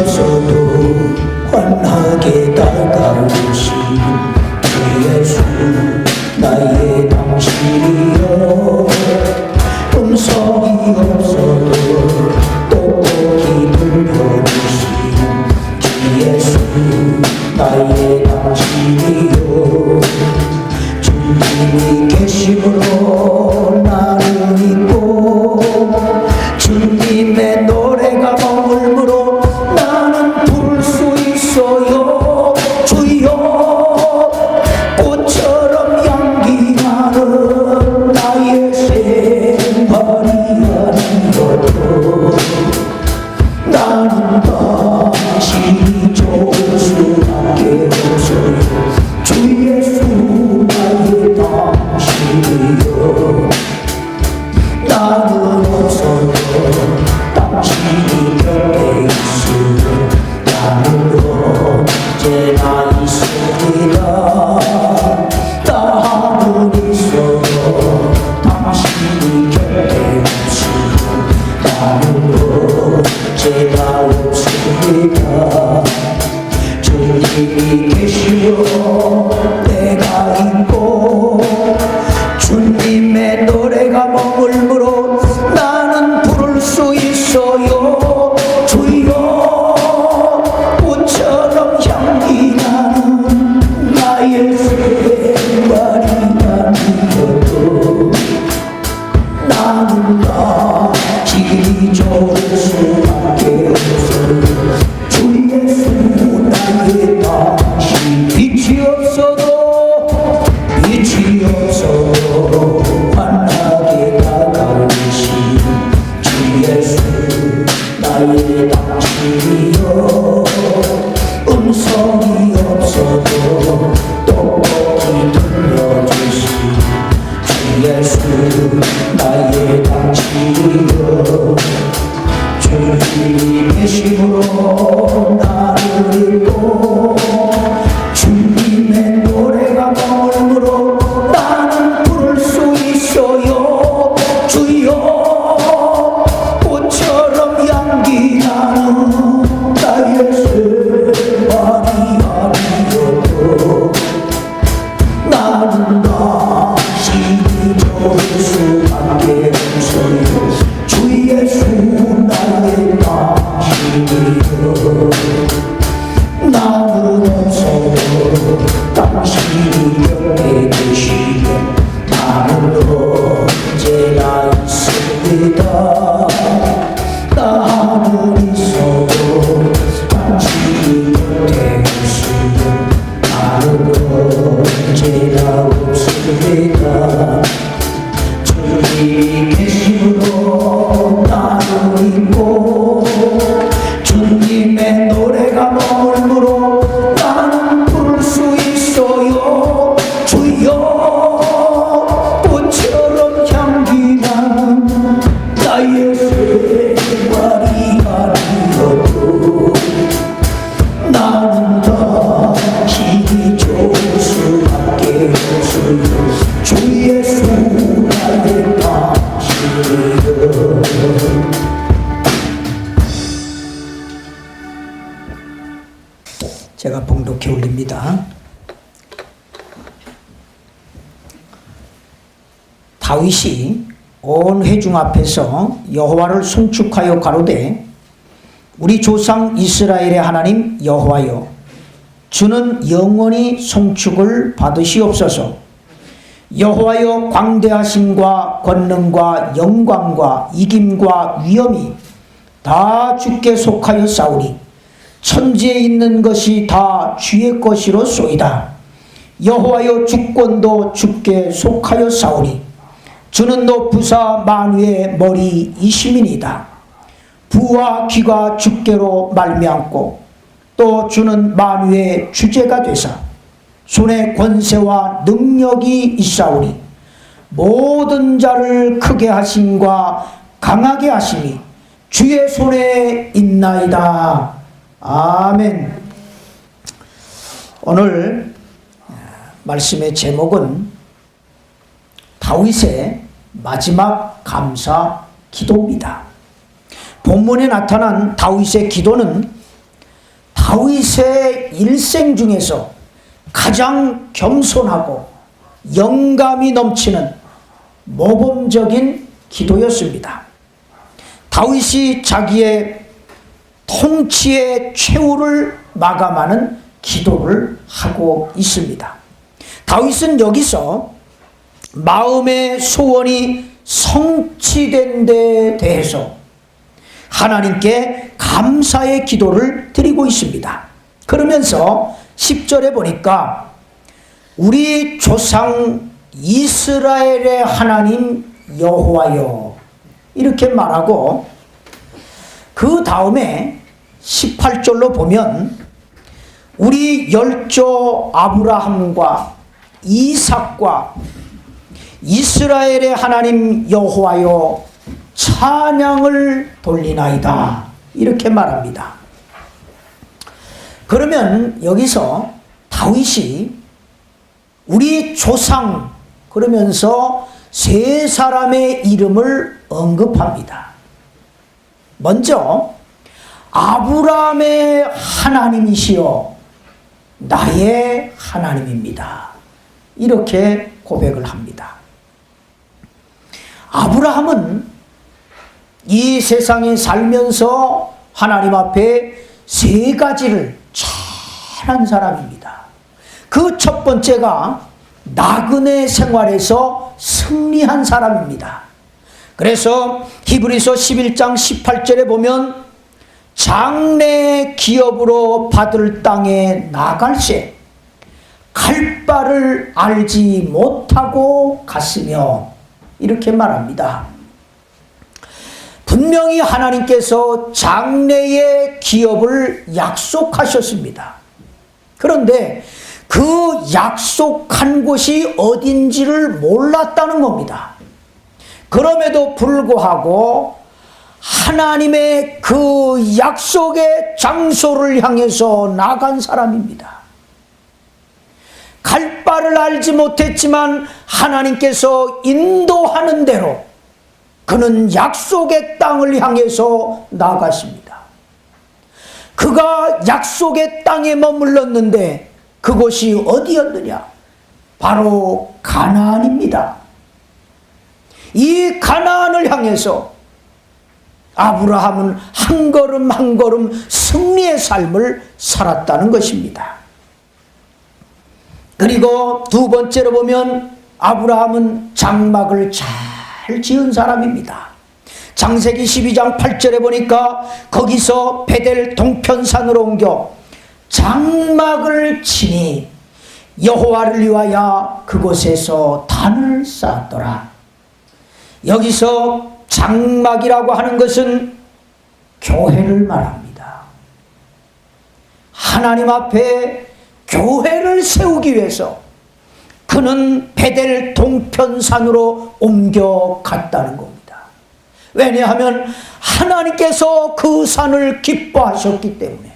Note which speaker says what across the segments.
Speaker 1: 없어도 환하게 다가오신 주 예수 나의 당신이여 음성이 없어도 똑똑히 들려주신 주 예수 나의 당신이여 주님이 계심으로 나를 믿고 주님의 노래가 머물므로 나는 부를 수 있어요. 주여 꽃처럼 향기 나는 나의 생활이 아니어도 나는 당신이 좋을 수밖에 없어요. 주 예수 나의 당신이여 나는 없어도 당신이 곁에 있으면 나는 언제나 있습니다. 나는 있어도 당신이 곁에 없으면 나는 언제나 없습니다. 주님이 계시오 내가 있고 주님의 노래가 머물므로 나는 부를 수 있어요. 주여 꽃처럼 향기 나는 나의 생활이 아니어도 나는 당신이 좋을 수밖에 없어요. 주 예수 나의 당신 빛이 없어도 환하게 다가오신 주 예수 나의 당신이여 음성이 없어도 똑똑히 들려주신 주 예수 나의 당신이여 주님이 계심으로 나를 믿고 주님의 노래가 머물므로 나는 부를 수 있어요. 주여 꽃처럼 향기 나는 나의 생활이 아니어도 나는 당신이 좋을 수밖에 없어요. 주 예수 나의 당신이여 나는 없어도 당신이 곁에 계시면 나는 언제나 있습니다. 나는 있어도 당신이 곁에 계시면 나는 언제나 없습니다. 주님이 계심으로 나를 믿고 주님의 노래가 머물므로 나는 부를 수 있어요. 주여 꽃처럼 향기 나는 나의 생활이 아니어도 나는 당신이 좋을 수밖에 없어요. 주 예수 나의 당신이여 제가 봉독해 올립니다. 다윗이 온 회중 앞에서 여호와를 송축하여 가로되 우리 조상 이스라엘의 하나님 여호와여 주는 영원히 송축을 받으시옵소서. 여호와여 광대하심과 권능과 영광과 이김과 위엄이 다 주께 속하여 싸우니 천지에 있는 것이 다 주의 것이로소이다. 여호와여 주권도 주께 속하여 싸우니 주는 높으사 만유의 머리이심이니이다. 부와 귀가 주께로 말미암고 또 주는 만유의 주제가 되사 손에 권세와 능력이 있사오니 모든 자를 크게 하심과 강하게 하심이 주의 손에 있나이다. 아멘. 오늘 말씀의 제목은 다윗의 마지막 감사 기도입니다. 본문에 나타난 다윗의 기도는 다윗의 일생 중에서 가장 겸손하고 영감이 넘치는 모범적인 기도였습니다. 다윗이 자기의 통치의 최후를 마감하는 기도를 하고 있습니다. 다윗은 여기서 마음의 소원이 성취된 데 대해서 하나님께 감사의 기도를 드리고 있습니다. 그러면서 10절에 보니까 우리 조상 이스라엘의 하나님 여호와여 이렇게 말하고 그 다음에 18절로 보면 우리 열조 아브라함과 이삭과 이스라엘의 하나님 여호와여 찬양을 돌리나이다 이렇게 말합니다. 그러면 여기서 다윗이 우리 조상 그러면서 세 사람의 이름을 언급합니다. 먼저 아브라함의 하나님이시여 나의 하나님입니다. 이렇게 고백을 합니다. 아브라함은 이 세상에 살면서 하나님 앞에 세 가지를 잘한 사람입니다. 그 첫 번째가 나그네 생활에서 승리한 사람입니다. 그래서 히브리서 11장 18절에 보면 장래 기업으로 받을 땅에 나갈새 갈 바를 알지 못하고 갔으며 이렇게 말합니다. 분명히 하나님께서 장래의 기업을 약속하셨습니다. 그런데 그 약속한 곳이 어딘지를 몰랐다는 겁니다. 그럼에도 불구하고 하나님의 그 약속의 장소를 향해서 나간 사람입니다. 갈 바를 알지 못했지만 하나님께서 인도하는 대로 그는 약속의 땅을 향해서 나아갔습니다. 그가 약속의 땅에 머물렀는데 그곳이 어디였느냐? 바로 가나안입니다. 이 가나안을 향해서 아브라함은 한 걸음 한 걸음 승리의 삶을 살았다는 것입니다. 그리고 두 번째로 보면 아브라함은 장막을 잘 지은 사람입니다. 창세기 12장 8절에 보니까 거기서 베델 동편산으로 옮겨 장막을 치니 여호와를 위하여 그곳에서 단을 쌓았더라. 여기서 장막이라고 하는 것은 교회를 말합니다. 하나님 앞에 교회를 세우기 위해서 그는 베델 동편산으로 옮겨갔다는 겁니다. 왜냐하면 하나님께서 그 산을 기뻐하셨기 때문에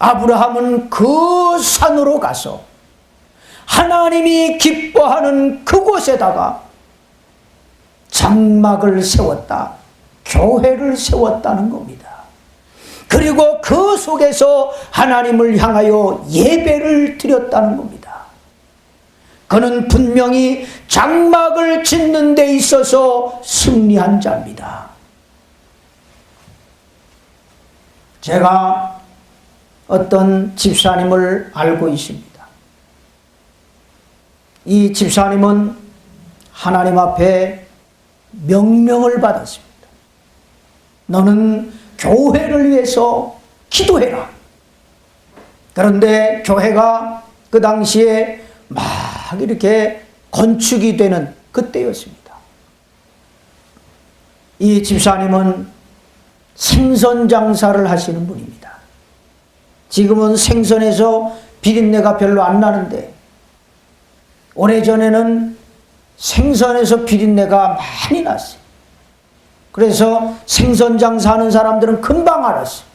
Speaker 1: 아브라함은 그 산으로 가서 하나님이 기뻐하는 그곳에다가 장막을 세웠다. 교회를 세웠다는 겁니다. 그리고 그 속에서 하나님을 향하여 예배를 드렸다는 겁니다. 그는 분명히 장막을 짓는 데 있어서 승리한 자입니다. 제가 어떤 집사님을 알고 있습니다. 이 집사님은 하나님 앞에 명령을 받았습니다. 너는 교회를 위해서 기도해라. 그런데 교회가 그 당시에 막 이렇게 건축이 되는 그때였습니다. 이 집사님은 생선 장사를 하시는 분입니다. 지금은 생선에서 비린내가 별로 안 나는데 오래전에는 생선에서 비린내가 많이 났어요. 그래서 생선 장사하는 사람들은 금방 알았어요.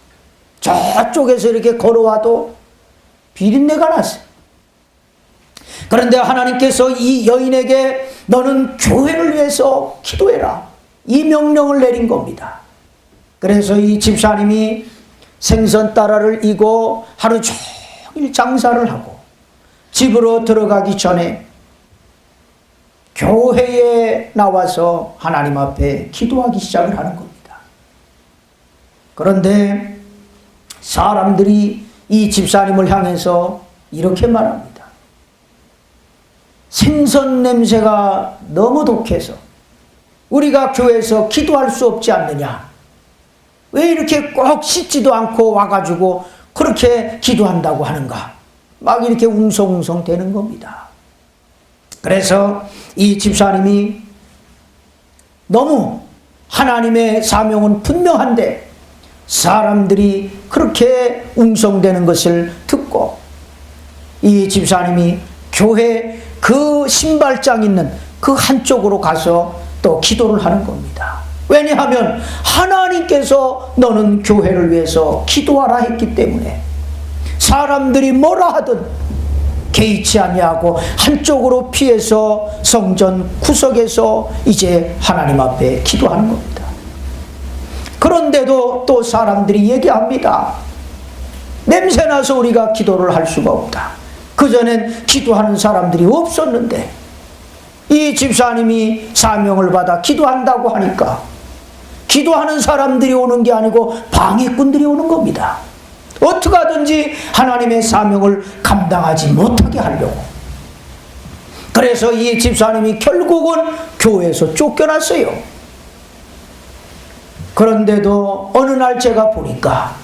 Speaker 1: 저쪽에서 이렇게 걸어와도 비린내가 났어요. 그런데 하나님께서 이 여인에게 너는 교회를 위해서 기도해라. 이 명령을 내린 겁니다. 그래서 이 집사님이 생선 따라를 이고 하루 종일 장사를 하고 집으로 들어가기 전에 교회에 나와서 하나님 앞에 기도하기 시작을 하는 겁니다. 그런데 사람들이 이 집사님을 향해서 이렇게 말합니다. 생선 냄새가 너무 독해서 우리가 교회에서 기도할 수 없지 않느냐? 왜 이렇게 꼭 씻지도 않고 와가지고 그렇게 기도한다고 하는가? 막 이렇게 웅성웅성 되는 겁니다. 그래서 이 집사님이 너무 하나님의 사명은 분명한데 사람들이 그렇게 웅성대는 것을 듣고 이 집사님이 교회 그 신발장 있는 그 한쪽으로 가서 또 기도를 하는 겁니다. 왜냐하면 하나님께서 너는 교회를 위해서 기도하라 했기 때문에 사람들이 뭐라 하든 개의치 아니하고 한쪽으로 피해서 성전 구석에서 이제 하나님 앞에 기도하는 겁니다. 그런데도 또 사람들이 얘기합니다. 냄새나서 우리가 기도를 할 수가 없다. 그전엔 기도하는 사람들이 없었는데 이 집사님이 사명을 받아 기도한다고 하니까 기도하는 사람들이 오는 게 아니고 방해꾼들이 오는 겁니다. 어떻게 하든지 하나님의 사명을 감당하지 못하게 하려고. 그래서 이 집사님이 결국은 교회에서 쫓겨났어요. 그런데도 어느 날 제가 보니까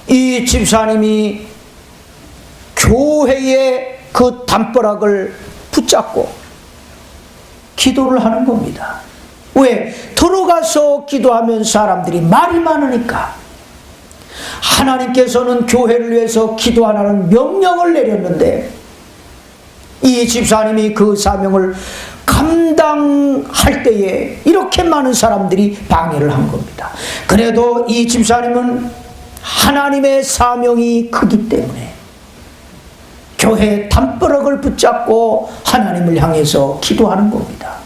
Speaker 1: 이 집사님이 교회의 그 담벼락을 붙잡고 기도를 하는 겁니다. 왜? 들어가서 기도하면 사람들이 말이 많으니까. 하나님께서는 교회를 위해서 기도하라는 명령을 내렸는데 이 집사님이 그 사명을 감당할 때에 이렇게 많은 사람들이 방해를 한 겁니다. 그래도 이 집사님은 하나님의 사명이 크기 때문에 교회 담벼락을 붙잡고 하나님을 향해서 기도하는 겁니다.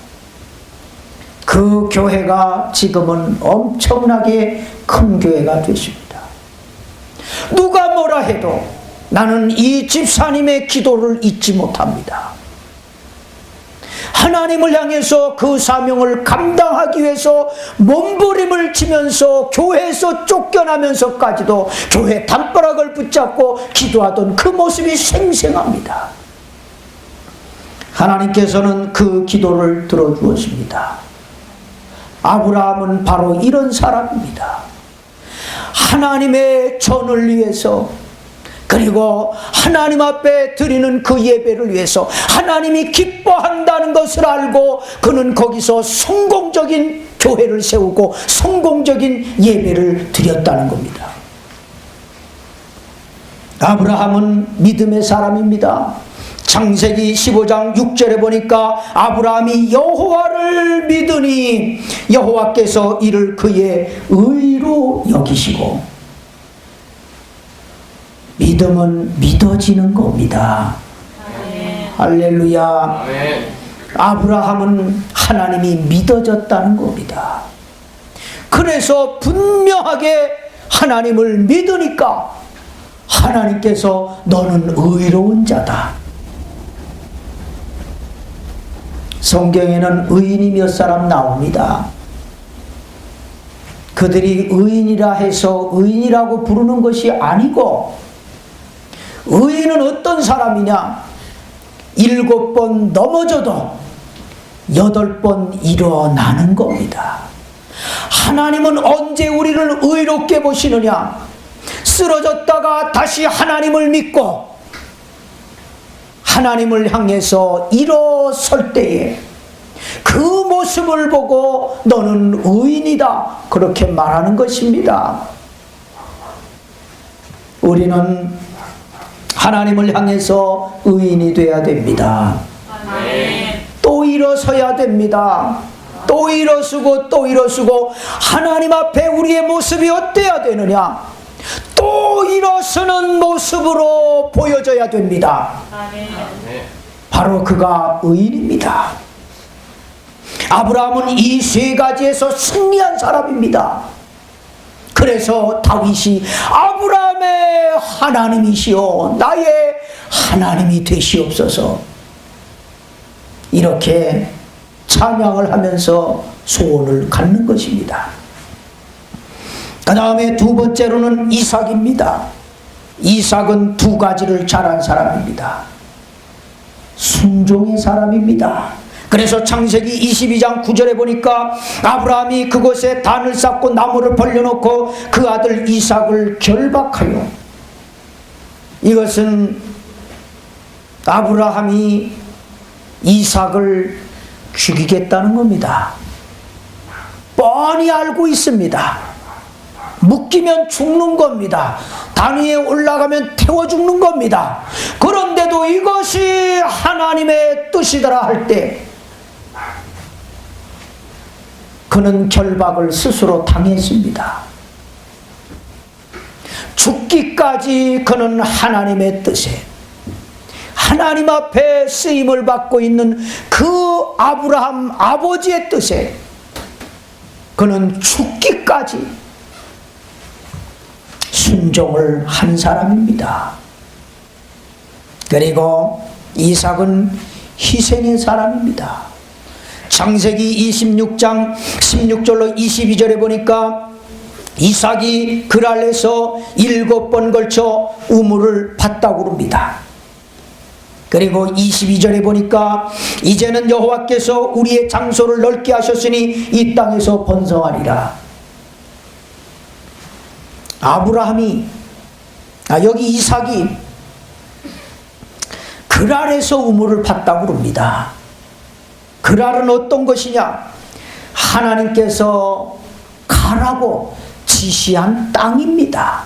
Speaker 1: 그 교회가 지금은 엄청나게 큰 교회가 됐습니다. 누가 뭐라 해도 나는 이 집사님의 기도를 잊지 못합니다. 하나님을 향해서 그 사명을 감당하기 위해서 몸부림을 치면서 교회에서 쫓겨나면서까지도 교회 담벼락을 붙잡고 기도하던 그 모습이 생생합니다. 하나님께서는 그 기도를 들어주었습니다. 아브라함은 바로 이런 사람입니다. 하나님의 전을 위해서 그리고 하나님 앞에 드리는 그 예배를 위해서 하나님이 기뻐한다는 것을 알고 그는 거기서 성공적인 교회를 세우고 성공적인 예배를 드렸다는 겁니다. 아브라함은 믿음의 사람입니다. 창세기 15장 6절에 보니까 아브라함이 여호와를 믿으니 여호와께서 이를 그의 의로 여기시고, 믿음은 믿어지는 겁니다. 아멘. 할렐루야. 아멘. 아브라함은 하나님이 믿어졌다는 겁니다. 그래서 분명하게 하나님을 믿으니까 하나님께서 너는 의로운 자다. 성경에는 의인이 몇 사람 나옵니다. 그들이 의인이라 해서 의인이라고 부르는 것이 아니고, 의인은 어떤 사람이냐? 7번 넘어져도 8번 일어나는 겁니다. 하나님은 언제 우리를 의롭게 보시느냐? 쓰러졌다가 다시 하나님을 믿고 하나님을 향해서 일어설 때에 그 모습을 보고 너는 의인이다, 그렇게 말하는 것입니다. 우리는 하나님을 향해서 의인이 되어야 됩니다. 또 일어서야 됩니다. 또 일어서고 또 일어서고 하나님 앞에 우리의 모습이 어때야 되느냐? 또 일어서는 모습으로 보여져야 됩니다. 바로 그가 의인입니다. 아브라함은 이 세 가지에서 승리한 사람입니다. 그 그래서 다윗이 아브라함의 하나님이시여 나의 하나님이 되시옵소서, 이렇게 찬양을 하면서 소원을 갖는 것입니다. 그 다음에 두 번째로는 이삭입니다. 이삭은 두 가지를 잘한 사람입니다. 순종의 사람입니다. 그래서 창세기 22장 9절에 보니까 아브라함이 그곳에 단을 쌓고 나무를 벌려놓고 그 아들 이삭을 결박하여, 이것은 아브라함이 이삭을 죽이겠다는 겁니다. 뻔히 알고 있습니다. 묶이면 죽는 겁니다. 단 위에 올라가면 태워 죽는 겁니다. 그런데도 이것이 하나님의 뜻이더라 할 때 그는 결박을 스스로 당했습니다. 죽기까지 그는 하나님의 뜻에, 하나님 앞에 쓰임을 받고 있는 그 아브라함 아버지의 뜻에 그는 죽기까지 순종을 한 사람입니다. 그리고 이삭은 희생의 사람입니다. 창세기 26장 16절로 22절에 보니까 이삭이 그랄에서 7번 걸쳐 우물을 팠다고 합니다. 그리고 22절에 보니까 이제는 여호와께서 우리의 장소를 넓게 하셨으니 이 땅에서 번성하리라. 아브라함이, 여기 이삭이 그랄에서 우물을 팠다고 합니다. 그랄은 어떤 것이냐? 하나님께서 가라고 지시한 땅입니다.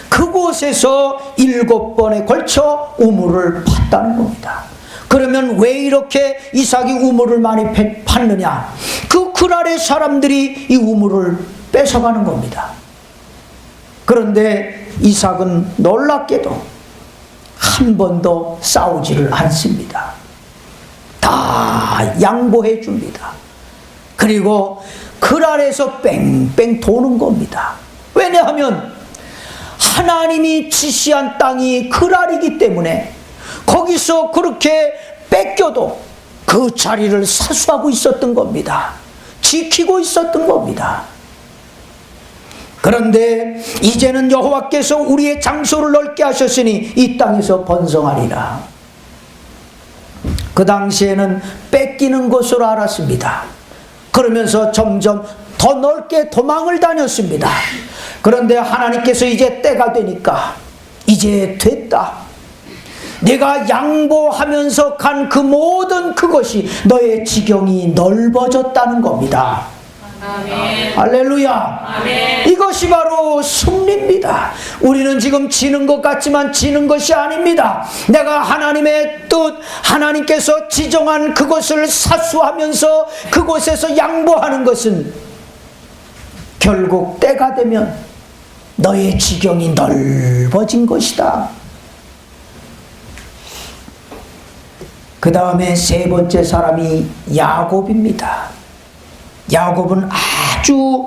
Speaker 1: 그곳에서 7번에 걸쳐 우물을 팠다는 겁니다. 그러면 왜 이렇게 이삭이 우물을 많이 팠느냐? 그 그랄의 사람들이 이 우물을 뺏어가는 겁니다. 그런데 이삭은 놀랍게도 한 번도 싸우지를 않습니다. 다 양보해 줍니다. 그리고 그랄에서 뺑뺑 도는 겁니다. 왜냐하면 하나님이 지시한 땅이 그랄이기 때문에 거기서 그렇게 뺏겨도 그 자리를 사수하고 있었던 겁니다. 지키고 있었던 겁니다. 그런데 이제는 여호와께서 우리의 장소를 넓게 하셨으니 이 땅에서 번성하리라. 그 당시에는 뺏기는 것으로 알았습니다. 그러면서 점점 더 넓게 도망을 다녔습니다. 그런데 하나님께서 이제 때가 되니까 이제 됐다. 내가 양보하면서 간 그 모든 그것이 너의 지경이 넓어졌다는 겁니다. 아멘. 할렐루야. 아멘. 이것이 바로 승리입니다. 우리는 지금 지는 것 같지만 지는 것이 아닙니다. 내가 하나님의 뜻, 하나님께서 지정한 그것을 사수하면서 그곳에서 양보하는 것은 결국 때가 되면 너의 지경이 넓어진 것이다. 그 다음에 세 번째 사람이 야곱입니다. 야곱은 아주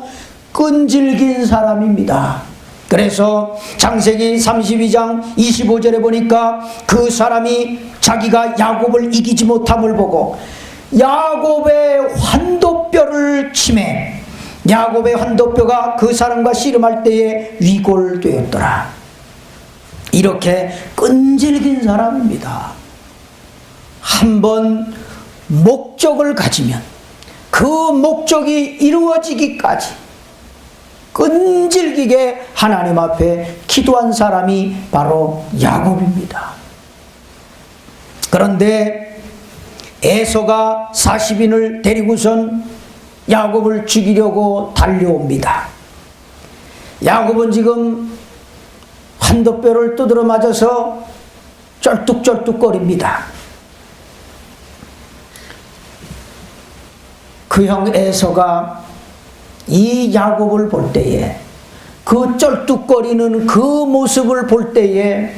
Speaker 1: 끈질긴 사람입니다. 그래서 창세기 32장 25절에 보니까 그 사람이 자기가 야곱을 이기지 못함을 보고 야곱의 환도뼈를 치매, 야곱의 환도뼈가 그 사람과 씨름할 때에 위골되었더라. 이렇게 끈질긴 사람입니다. 한번 목적을 가지면 그 목적이 이루어지기까지 끈질기게 하나님 앞에 기도한 사람이 바로 야곱입니다. 그런데 에서가 40인을 데리고선 야곱을 죽이려고 달려옵니다. 야곱은 지금 환도뼈를 두드러 맞아서 쩔뚝쩔뚝거립니다. 그 형 에서가 이 야곱을 볼 때에, 그 쩔뚝거리는 그 모습을 볼 때에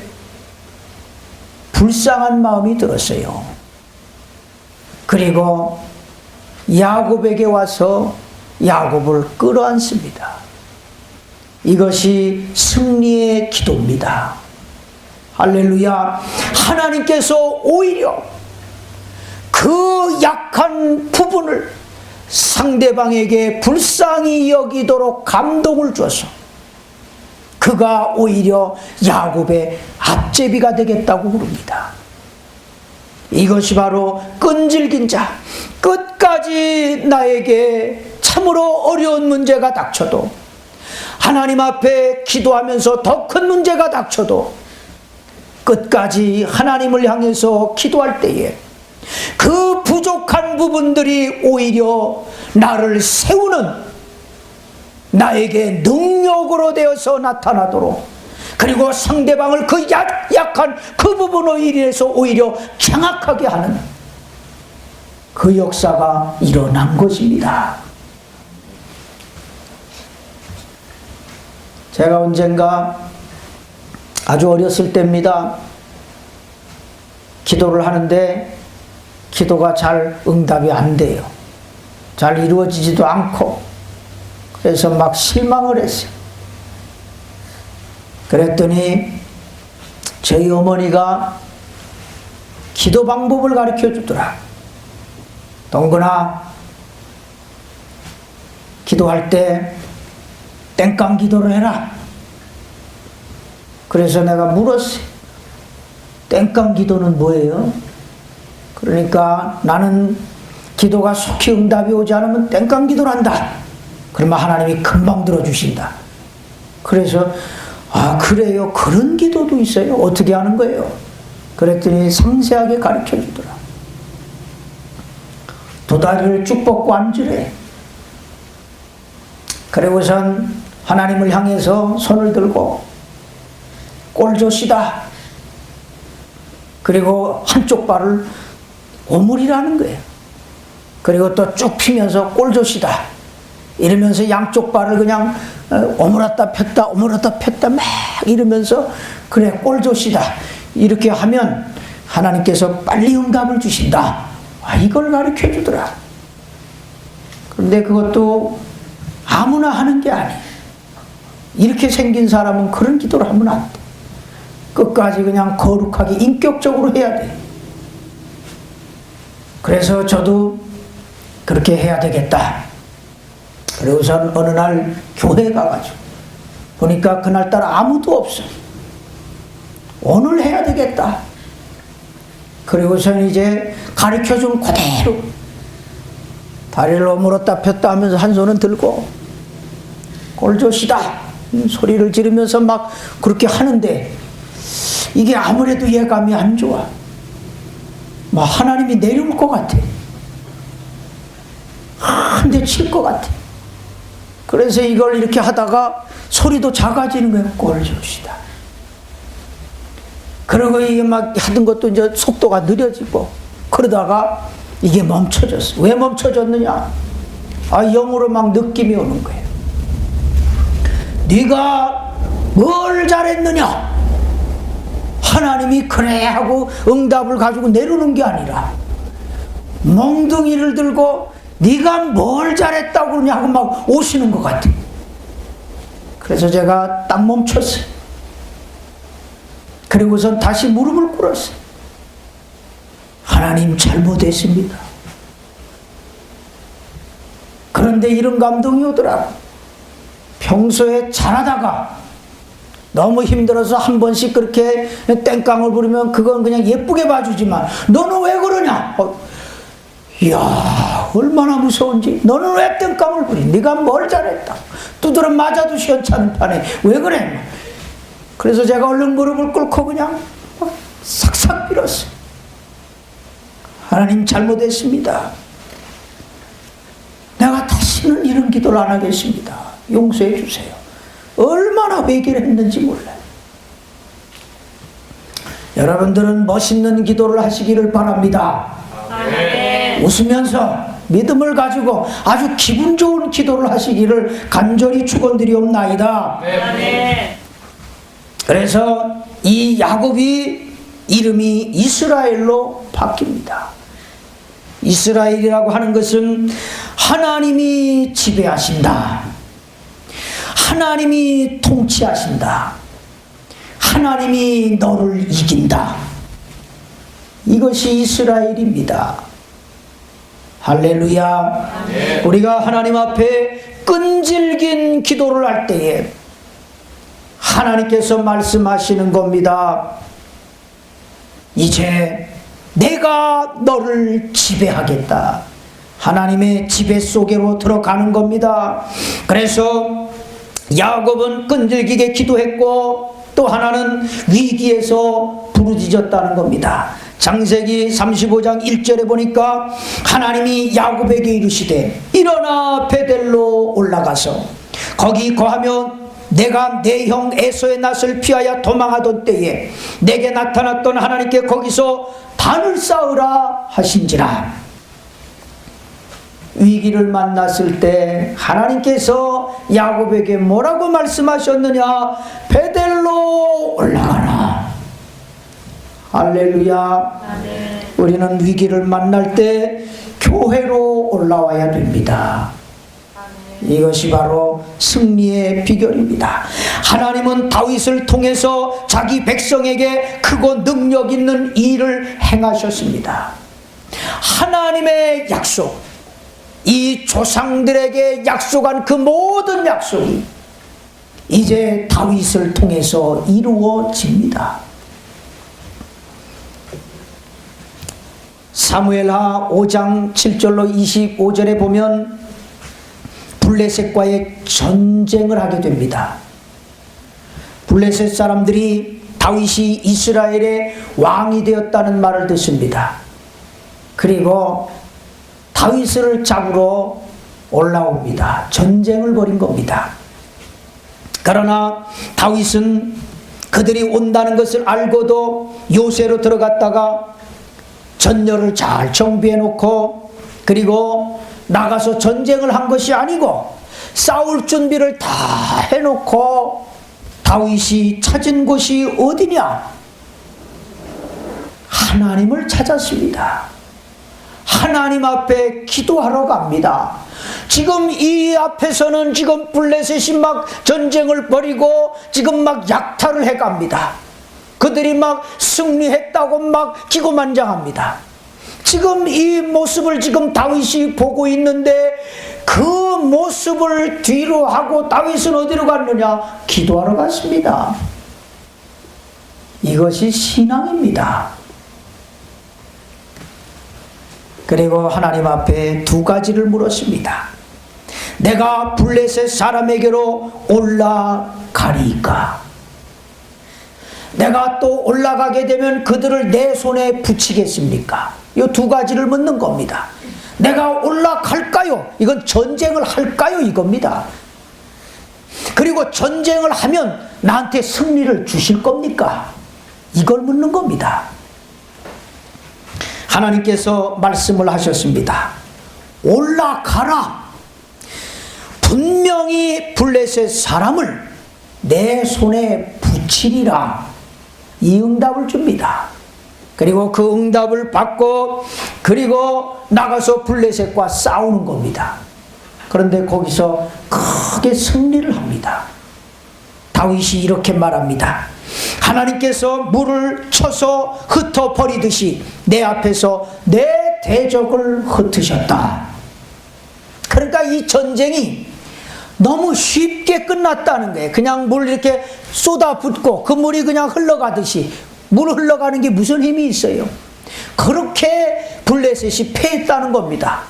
Speaker 1: 불쌍한 마음이 들었어요. 그리고 야곱에게 와서 야곱을 끌어안습니다. 이것이 승리의 기도입니다. 할렐루야. 하나님께서 오히려 그 약한 부분을 상대방에게 불쌍히 여기도록 감동을 줘서 그가 오히려 야곱의 앞제비가 되겠다고 부릅니다. 이것이 바로 끈질긴 자, 끝까지 나에게 참으로 어려운 문제가 닥쳐도, 하나님 앞에 기도하면서 더 큰 문제가 닥쳐도 끝까지 하나님을 향해서 기도할 때에 그 부족한 부분들이 오히려 나를 세우는, 나에게 능력으로 되어서 나타나도록, 그리고 상대방을 그 약한 그 부분으로 인해서 오히려 장악하게 하는 그 역사가 일어난 것입니다. 제가 언젠가 아주 어렸을 때입니다. 기도를 하는데 기도가 잘 응답이 안 돼요. 잘 이루어지지도 않고, 그래서 막 실망을 했어요. 그랬더니 저희 어머니가 기도 방법을 가르쳐 주더라. 동근아, 기도할 때 땡깡 기도를 해라. 그래서 내가 물었어요. 땡깡 기도는 뭐예요? 그러니까 나는 기도가 속히 응답이 오지 않으면 땡깡 기도를 한다. 그러면 하나님이 금방 들어주신다. 그래서 아, 그래요? 그런 기도도 있어요? 어떻게 하는 거예요? 그랬더니 상세하게 가르쳐 주더라. 두 다리를 쭉 뻗고 앉으래. 그리고선 하나님을 향해서 손을 들고 꼴조시다. 그리고 한쪽 발을 오므리라는 거예요. 그리고 또 쭉 피면서 꼴조시다. 이러면서 양쪽 발을 그냥 오므랐다 폈다 오므랐다 폈다 막 이러면서 그래 꼴조시다. 이렇게 하면 하나님께서 빨리 응답을 주신다. 아, 이걸 가르쳐 주더라. 그런데 그것도 아무나 하는 게 아니에요. 이렇게 생긴 사람은 그런 기도를 하면 안 돼. 끝까지 그냥 거룩하게 인격적으로 해야 돼. 그래서 저도 그렇게 해야 되겠다. 그리고선 어느 날 교회 가가지고 보니까 그날따라 아무도 없어. 오늘 해야 되겠다. 그리고선 이제 가르쳐준 그대로 다리를 오므렸다 폈다 하면서 한 손은 들고 꼴조시다 소리를 지르면서 막 그렇게 하는데 이게 아무래도 예감이 안 좋아. 막 하나님이 내려올 것 같아. 한 대 칠 것 같아. 그래서 이걸 이렇게 하다가 소리도 작아지는 거예요. 꼴조시다. 그리고 이게 막 하던 것도 이제 속도가 느려지고 그러다가 이게 멈춰졌어. 왜 멈춰졌느냐? 아, 영으로 막 느낌이 오는 거예요. 네가 뭘 잘했느냐? 하나님이 그래 하고 응답을 가지고 내려오는 게 아니라 몽둥이를 들고 네가 뭘 잘했다고 그러냐 하고 막 오시는 것 같아. 그래서 제가 딱 멈췄어요. 그리고선 다시 무릎을 꿇었어요. 하나님 잘못했습니다. 그런데 이런 감동이 오더라고. 평소에 잘하다가 너무 힘들어서 한 번씩 그렇게 땡깡을 부리면 그건 그냥 예쁘게 봐주지만 너는 왜 그러냐? 이야, 얼마나 무서운지. 너는 왜 땡깡을 부리? 네가 뭘 잘했다. 두드러 맞아도 시원찮은 판에 왜 그래? 그래서 제가 얼른 무릎을 꿇고 그냥 싹싹 빌었어요. 하나님 잘못했습니다. 내가 다시는 이런 기도를 안 하겠습니다. 용서해 주세요. 얼마나 회개를 했는지 몰라요. 여러분들은 멋있는 기도를 하시기를 바랍니다. 아멘. 웃으면서 믿음을 가지고 아주 기분 좋은 기도를 하시기를 간절히 축원드리옵나이다. 아멘. 그래서 이 야곱이 이름이 이스라엘로 바뀝니다. 이스라엘이라고 하는 것은 하나님이 지배하신다, 하나님이 통치하신다. 하나님이 너를 이긴다. 이것이 이스라엘입니다. 할렐루야.
Speaker 2: 네.
Speaker 1: 우리가 하나님 앞에 끈질긴 기도를 할 때에 하나님께서 말씀하시는 겁니다. 이제 내가 너를 지배하겠다. 하나님의 지배 속으로 들어가는 겁니다. 그래서 야곱은 끈질기게 기도했고 또 하나는 위기에서 부르짖었다는 겁니다. 창세기 35장 1절에 보니까 하나님이 야곱에게 이르시되 일어나 베델로 올라가서 거기 거하며 내가 내 형 에서의 낯을 피하여 도망하던 때에 내게 나타났던 하나님께 거기서 단을 쌓으라 하신지라. 위기를 만났을 때 하나님께서 야곱에게 뭐라고 말씀하셨느냐? 베델로 올라가라. 할렐루야.
Speaker 2: 아멘.
Speaker 1: 우리는 위기를 만날 때 교회로 올라와야 됩니다. 이것이 바로 승리의 비결입니다. 하나님은 다윗을 통해서 자기 백성에게 크고 능력 있는 일을 행하셨습니다. 하나님의 약속, 이 조상들에게 약속한 그 모든 약속이 이제 다윗을 통해서 이루어집니다. 사무엘하 5장 7절로 25절에 보면 블레셋과의 전쟁을 하게 됩니다. 블레셋 사람들이 다윗이 이스라엘의 왕이 되었다는 말을 듣습니다. 그리고 다윗을 잡으러 올라옵니다. 전쟁을 벌인 겁니다. 그러나 다윗은 그들이 온다는 것을 알고도 요새로 들어갔다가 전열을 잘 정비해 놓고 그리고 나가서 전쟁을 한 것이 아니고 싸울 준비를 다 해놓고 다윗이 찾은 곳이 어디냐? 하나님을 찾았습니다. 하나님 앞에 기도하러 갑니다. 지금 이 앞에서는 지금 블레셋이 막 전쟁을 벌이고 지금 막 약탈을 해갑니다. 그들이 막 승리했다고 막 기고만장합니다. 지금 이 모습을 지금 다윗이 보고 있는데 그 모습을 뒤로 하고 다윗은 어디로 갔느냐? 기도하러 갔습니다. 이것이 신앙입니다. 그리고 하나님 앞에 두 가지를 물었습니다. 내가 블레셋 사람에게로 올라가리까? 내가 또 올라가게 되면 그들을 내 손에 붙이겠습니까? 이 두 가지를 묻는 겁니다. 내가 올라갈까요? 이건 전쟁을 할까요? 이겁니다. 그리고 전쟁을 하면 나한테 승리를 주실 겁니까? 이걸 묻는 겁니다. 하나님께서 말씀을 하셨습니다. 올라가라. 분명히 블레셋 사람을 내 손에 붙이리라. 이 응답을 줍니다. 그리고 그 응답을 받고 그리고 나가서 블레셋과 싸우는 겁니다. 그런데 거기서 크게 승리를 합니다. 다윗이 이렇게 말합니다. 하나님께서 물을 쳐서 흩어버리듯이 내 앞에서 내 대적을 흩으셨다. 그러니까 이 전쟁이 너무 쉽게 끝났다는 거예요. 그냥 물 이렇게 쏟아붓고 그 물이 그냥 흘러가듯이. 물 흘러가는 게 무슨 힘이 있어요? 그렇게 블레셋이 패했다는 겁니다.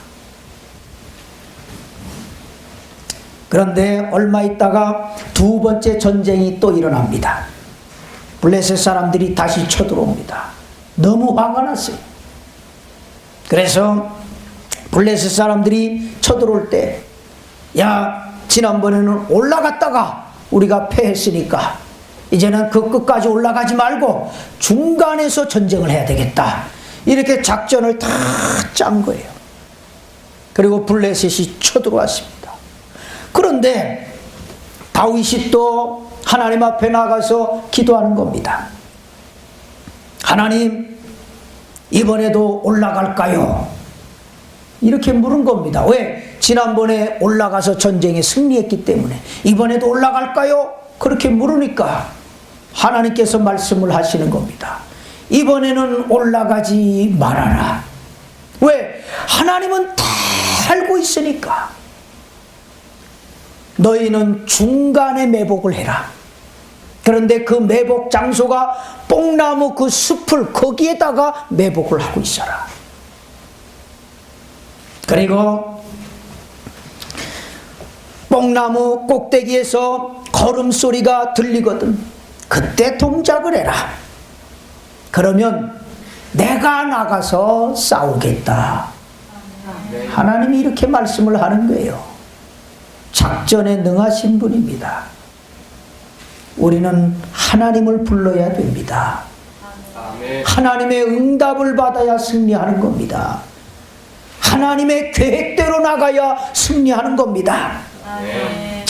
Speaker 1: 그런데 얼마 있다가 두 번째 전쟁이 또 일어납니다. 블레셋 사람들이 다시 쳐들어옵니다. 너무 화가 났어요. 그래서 블레셋 사람들이 쳐들어올 때, 야, 지난번에는 올라갔다가 우리가 패했으니까 이제는 그 끝까지 올라가지 말고 중간에서 전쟁을 해야 되겠다. 이렇게 작전을 다 짠 거예요. 그리고 블레셋이 쳐들어왔습니다. 그런데 다윗이 또 하나님 앞에 나가서 기도하는 겁니다. 하나님, 이번에도 올라갈까요? 이렇게 물은 겁니다. 왜? 지난번에 올라가서 전쟁에 승리했기 때문에 이번에도 올라갈까요? 그렇게 물으니까 하나님께서 말씀을 하시는 겁니다. 이번에는 올라가지 말아라. 왜? 하나님은 다 알고 있으니까. 너희는 중간에 매복을 해라. 그런데 그 매복 장소가 뽕나무 그 숲을 거기에다가 매복을 하고 있어라. 그리고 뽕나무 꼭대기에서 걸음소리가 들리거든. 그때 동작을 해라. 그러면 내가 나가서 싸우겠다. 하나님이 이렇게 말씀을 하는 거예요. 작전에 능하신 분입니다. 우리는 하나님을 불러야 됩니다. 하나님의 응답을 받아야 승리하는 겁니다. 하나님의 계획대로 나가야 승리하는 겁니다.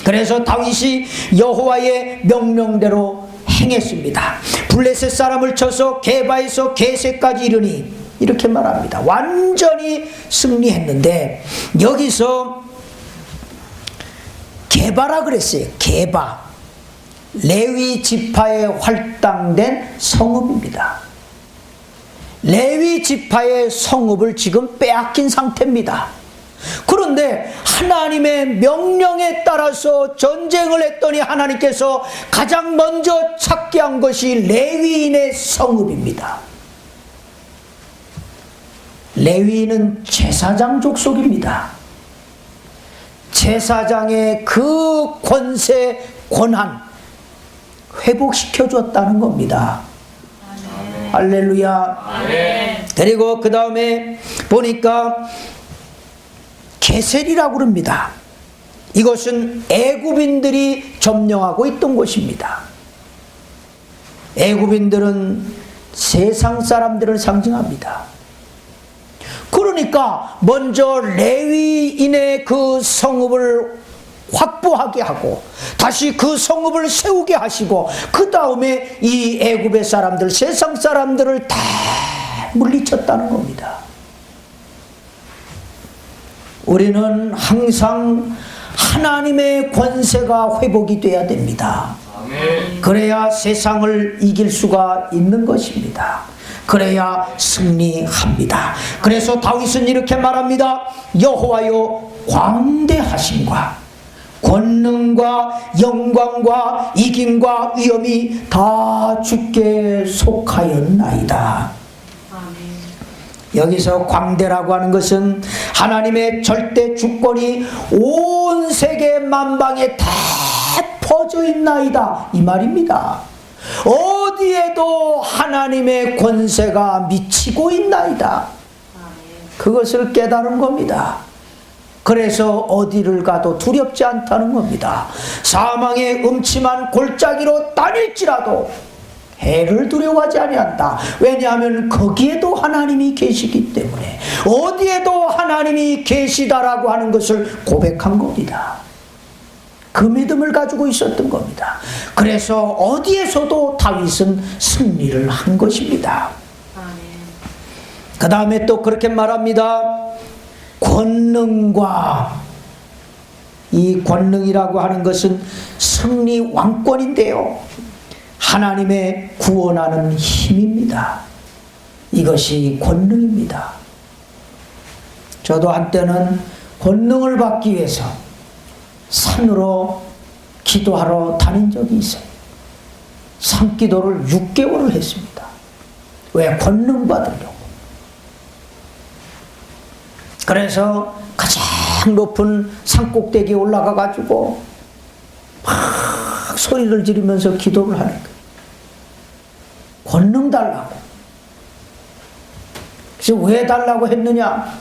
Speaker 1: 그래서 다윗이 여호와의 명령대로 행했습니다. 블레셋 사람을 쳐서 게바에서 게세까지 이르니 이렇게 말합니다. 완전히 승리했는데 여기서 게바라 그랬어요. 게바. 레위 지파에 할당된 성읍입니다. 레위 지파의 성읍을 지금 빼앗긴 상태입니다. 그런데 하나님의 명령에 따라서 전쟁을 했더니 하나님께서 가장 먼저 찾게 한 것이 레위인의 성읍입니다. 레위인은 제사장 족속입니다. 제사장의 그 권세, 권한 회복시켜줬다는 겁니다. 아멘. 할렐루야. 아멘. 그리고 그 다음에 보니까 게셀이라고 그럽니다. 이것은 애굽인들이 점령하고 있던 곳입니다. 애굽인들은 세상 사람들을 상징합니다. 그러니까 먼저 레위인의 그 성읍을 확보하게 하고 다시 그 성읍을 세우게 하시고 그 다음에 이 애굽의 사람들, 세상 사람들을 다 물리쳤다는 겁니다. 우리는 항상 하나님의 권세가 회복이 돼야 됩니다. 그래야 세상을 이길 수가 있는 것입니다. 그래야 승리합니다. 그래서 다윗은 이렇게 말합니다. 여호와여, 광대하심과 권능과 영광과 이김과 위엄이 다 주께 속하였나이다. 여기서 광대라고 하는 것은 하나님의 절대 주권이 온 세계 만방에 다 퍼져 있나이다, 이 말입니다. 어디에도 하나님의 권세가 미치고 있나이다. 그것을 깨달은 겁니다. 그래서 어디를 가도 두렵지 않다는 겁니다. 사망의 음침한 골짜기로 다닐지라도 해를 두려워하지 아니한다. 왜냐하면 거기에도 하나님이 계시기 때문에, 어디에도 하나님이 계시다라고 하는 것을 고백한 겁니다. 그 믿음을 가지고 있었던 겁니다. 그래서 어디에서도 다윗은 승리를 한 것입니다. 그 다음에 또 그렇게 말합니다. 권능과, 이 권능이라고 하는 것은 승리 왕권인데요, 하나님의 구원하는 힘입니다. 이것이 권능입니다. 저도 한때는 권능을 받기 위해서 산으로 기도하러 다닌 적이 있어요. 산기도를 6개월을 했습니다. 왜? 권능 받으려고. 그래서 가장 높은 산꼭대기에 올라가 가지고 막 소리를 지르면서 기도를 하는 거예요. 권능 달라고. 그래서 왜 달라고 했느냐?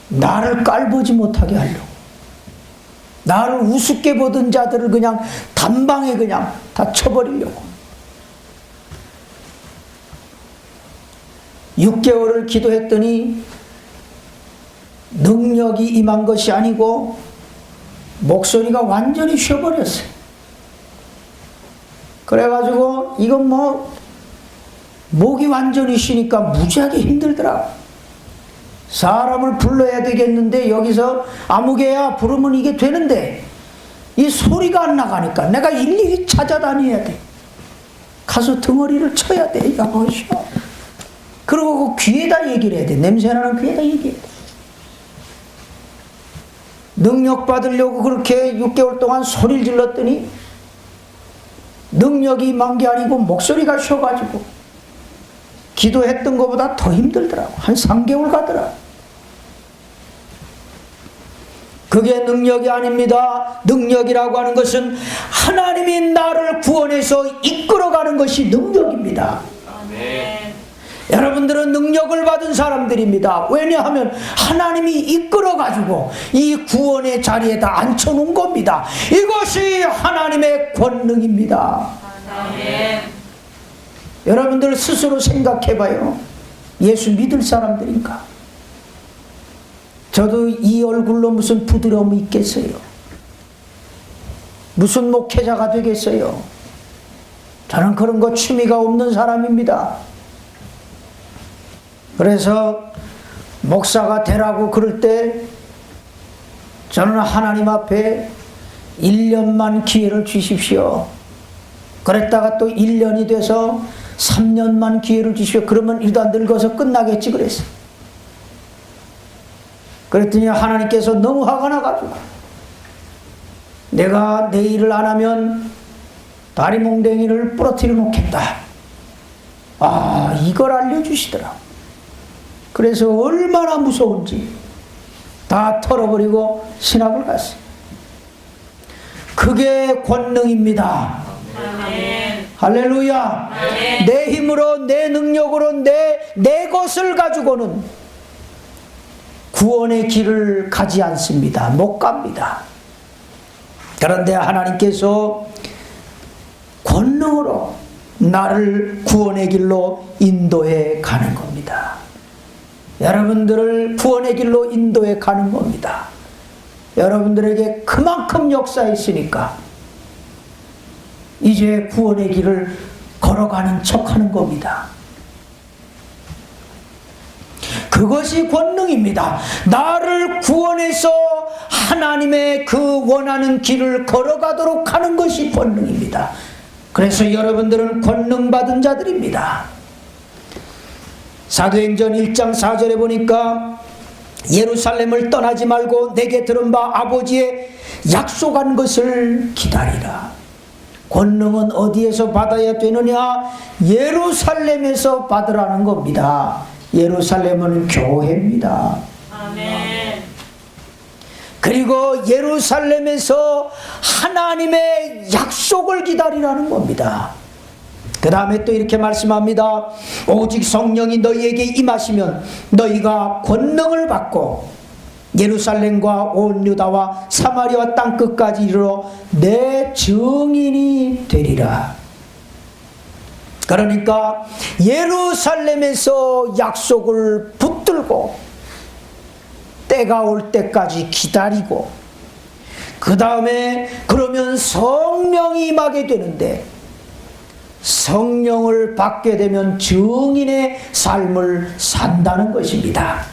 Speaker 1: 나를 깔보지 못하게 하려고. 나를 우습게 보던 자들을 그냥 단방에 그냥 다 쳐버리려고. 6개월을 기도했더니 능력이 임한 것이 아니고 목소리가 완전히 쉬어버렸어요. 그래가지고 이건 뭐 목이 완전히 쉬니까 무지하게 힘들더라고. 사람을 불러야 되겠는데 여기서 아무개야 부르면 이게 되는데 이 소리가 안 나가니까 내가 일일이 찾아다녀야 돼. 가서 덩어리를 쳐야 돼. 여보시오. 그리고 그 귀에다 얘기를 해야 돼. 냄새나는 귀에다 얘기해야 돼. 능력 받으려고 그렇게 6개월 동안 소리를 질렀더니 능력이 임한 게 아니고 목소리가 쉬어가지고 기도했던 것보다 더 힘들더라고. 한 3개월 가더라. 그게 능력이 아닙니다. 능력이라고 하는 것은 하나님이 나를 구원해서 이끌어가는 것이 능력입니다. 아멘. 여러분들은 능력을 받은 사람들입니다. 왜냐하면 하나님이 이끌어가지고 이 구원의 자리에다 앉혀놓은 겁니다. 이것이 하나님의 권능입니다. 아멘. 여러분들 스스로 생각해봐요. 예수 믿을 사람들인가? 저도 이 얼굴로 무슨 부드러움이 있겠어요? 무슨 목회자가 되겠어요? 저는 그런 거 취미가 없는 사람입니다. 그래서 목사가 되라고 그럴 때 저는 하나님 앞에 1년만 기회를 주십시오. 그랬다가 또 1년이 돼서 3년만 기회를 주십시오. 그러면 일단 늙어서 끝나겠지 그랬어요. 그랬더니 하나님께서 너무 화가 나가지고 내가 내 일을 안 하면 다리 몽댕이를 부러뜨려 놓겠다. 아, 이걸 알려주시더라. 그래서 얼마나 무서운지 다 털어버리고 신학을 갔어요. 그게 권능입니다. 아멘. 할렐루야. 아멘. 내 힘으로 내 능력으로 내 것을 가지고는 구원의 길을 가지 않습니다. 못 갑니다. 그런데 하나님께서 권능으로 나를 구원의 길로 인도해 가는 겁니다. 여러분들을 구원의 길로 인도해 가는 겁니다. 여러분들에게 그만큼 역사했으니까 이제 구원의 길을 걸어가는 척하는 겁니다. 그것이 권능입니다. 나를 구원해서 하나님의 그 원하는 길을 걸어가도록 하는 것이 권능입니다. 그래서 여러분들은 권능 받은 자들입니다. 사도행전 1장 4절에 보니까 예루살렘을 떠나지 말고 내게 들은 바 아버지의 약속한 것을 기다리라. 권능은 어디에서 받아야 되느냐? 예루살렘에서 받으라는 겁니다. 예루살렘은 교회입니다. 아멘. 그리고 예루살렘에서 하나님의 약속을 기다리라는 겁니다. 그 다음에 또 이렇게 말씀합니다. 오직 성령이 너희에게 임하시면 너희가 권능을 받고 예루살렘과 온 유다와 사마리아 땅끝까지 이르러 내 증인이 되리라. 그러니까 예루살렘에서 약속을 붙들고 때가 올 때까지 기다리고 그 다음에 그러면 성령이 임하게 되는데 성령을 받게 되면 증인의 삶을 산다는 것입니다.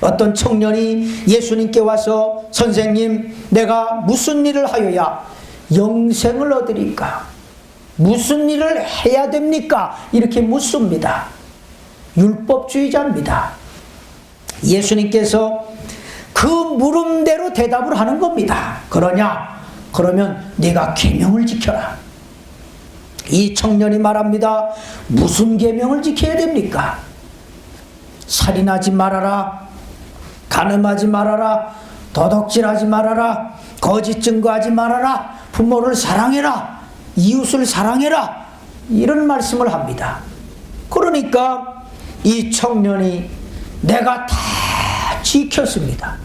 Speaker 1: 어떤 청년이 예수님께 와서 선생님, 내가 무슨 일을 하여야 영생을 얻으리까? 무슨 일을 해야 됩니까? 이렇게 묻습니다. 율법주의자입니다. 예수님께서 그 물음대로 대답을 하는 겁니다. 그러냐? 그러면 네가 계명을 지켜라. 이 청년이 말합니다. 무슨 계명을 지켜야 됩니까? 살인하지 말아라, 간음하지 말아라, 도둑질하지 말아라, 거짓 증거하지 말아라, 부모를 사랑해라, 이웃을 사랑해라, 이런 말씀을 합니다. 그러니까 이 청년이 내가 다 지켰습니다.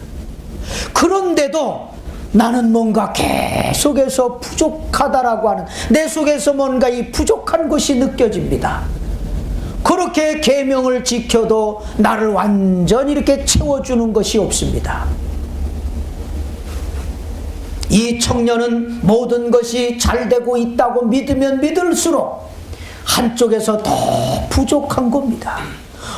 Speaker 1: 그런데도 나는 뭔가 계속해서 부족하다라고 하는, 내 속에서 뭔가 이 부족한 것이 느껴집니다. 그렇게 계명을 지켜도 나를 완전히 이렇게 채워주는 것이 없습니다. 이 청년은 모든 것이 잘 되고 있다고 믿으면 믿을수록 한쪽에서 더 부족한 겁니다.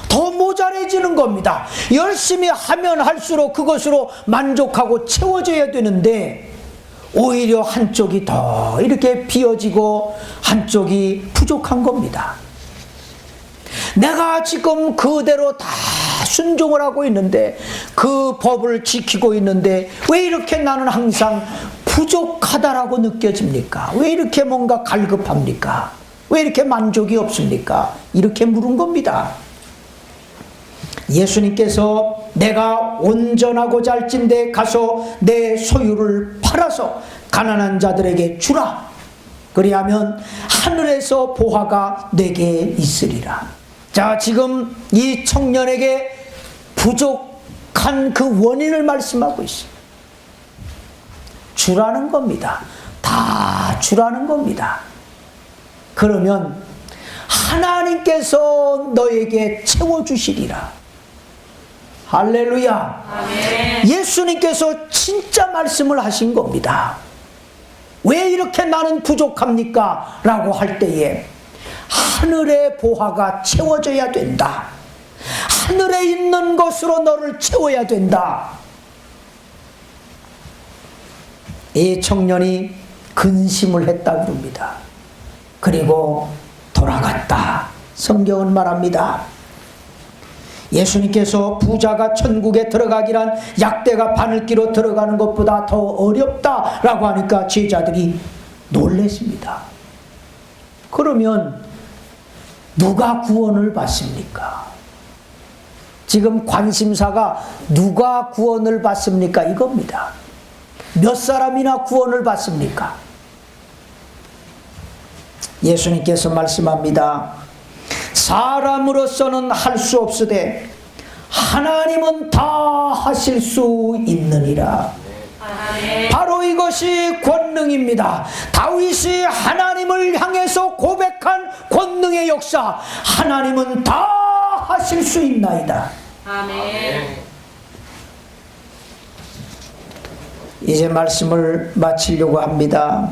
Speaker 1: 더 모자라지는 겁니다. 열심히 하면 할수록 그것으로 만족하고 채워져야 되는데 오히려 한쪽이 더 이렇게 비어지고 한쪽이 부족한 겁니다. 내가 지금 그대로 다 순종을 하고 있는데, 그 법을 지키고 있는데 왜 이렇게 나는 항상 부족하다라고 느껴집니까? 왜 이렇게 뭔가 갈급합니까? 왜 이렇게 만족이 없습니까? 이렇게 물은 겁니다. 예수님께서 내가 온전하고자 할진대 가서 내 소유를 팔아서 가난한 자들에게 주라. 그리하면 하늘에서 보화가 내게 있으리라. 자, 지금 이 청년에게 부족한 그 원인을 말씀하고 있어요. 주라는 겁니다. 다 주라는 겁니다. 그러면 하나님께서 너에게 채워주시리라. 할렐루야. 아멘. 예수님께서 진짜 말씀을 하신 겁니다. 왜 이렇게 나는 부족합니까? 라고 할 때에 하늘의 보화가 채워져야 된다. 하늘에 있는 것으로 너를 채워야 된다. 이 청년이 근심을 했다 그럽니다. 그리고 돌아갔다. 성경은 말합니다. 예수님께서 부자가 천국에 들어가기란 약대가 바늘기로 들어가는 것보다 더 어렵다라고 하니까 제자들이 놀랐습니다. 그러면 누가 구원을 받습니까? 지금 관심사가 누가 구원을 받습니까? 이겁니다. 몇 사람이나 구원을 받습니까? 예수님께서 말씀합니다. 사람으로서는 할 수 없으되 하나님은 다 하실 수 있느니라. 바로 이것이 권능입니다. 다윗이 하나님을 향해서 고백한 권능의 역사, 하나님은 다 하실 수 있나이다. 아멘. 이제 말씀을 마치려고 합니다.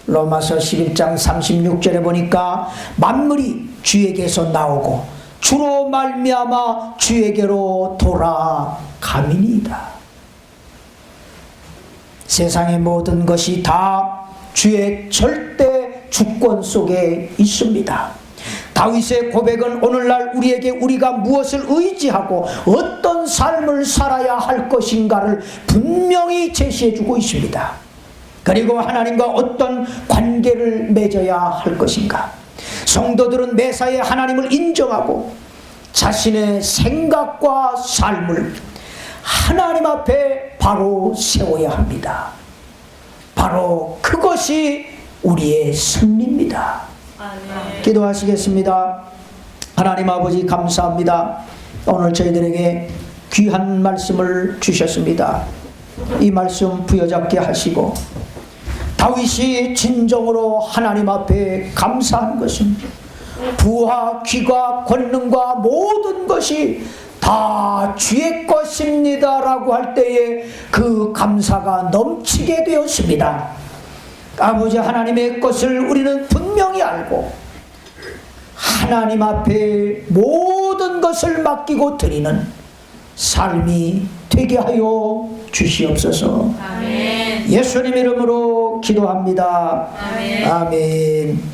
Speaker 1: 로마서 11장 36절에 보니까 만물이 주에게서 나오고 주로 말미암아 주에게로 돌아가미니이다. 세상의 모든 것이 다 주의 절대 주권 속에 있습니다. 다윗의 고백은 오늘날 우리에게 우리가 무엇을 의지하고 어떤 삶을 살아야 할 것인가를 분명히 제시해주고 있습니다. 그리고 하나님과 어떤 관계를 맺어야 할 것인가. 성도들은 매사에 하나님을 인정하고 자신의 생각과 삶을 하나님 앞에 바로 세워야 합니다. 바로 그것이 우리의 승리입니다. 아멘. 기도하시겠습니다. 하나님 아버지 감사합니다. 오늘 저희들에게 귀한 말씀을 주셨습니다. 이 말씀 부여잡게 하시고 다윗이 진정으로 하나님 앞에 감사한 것은 부와 귀과 권능과 모든 것이 다 주의 것입니다 라고 할 때에 그 감사가 넘치게 되었습니다. 아버지 하나님의 것을 우리는 분명히 알고 하나님 앞에 모든 것을 맡기고 드리는 삶이 되게 하여 주시옵소서. 아멘. 예수님 이름으로 기도합니다. 아멘. 아멘.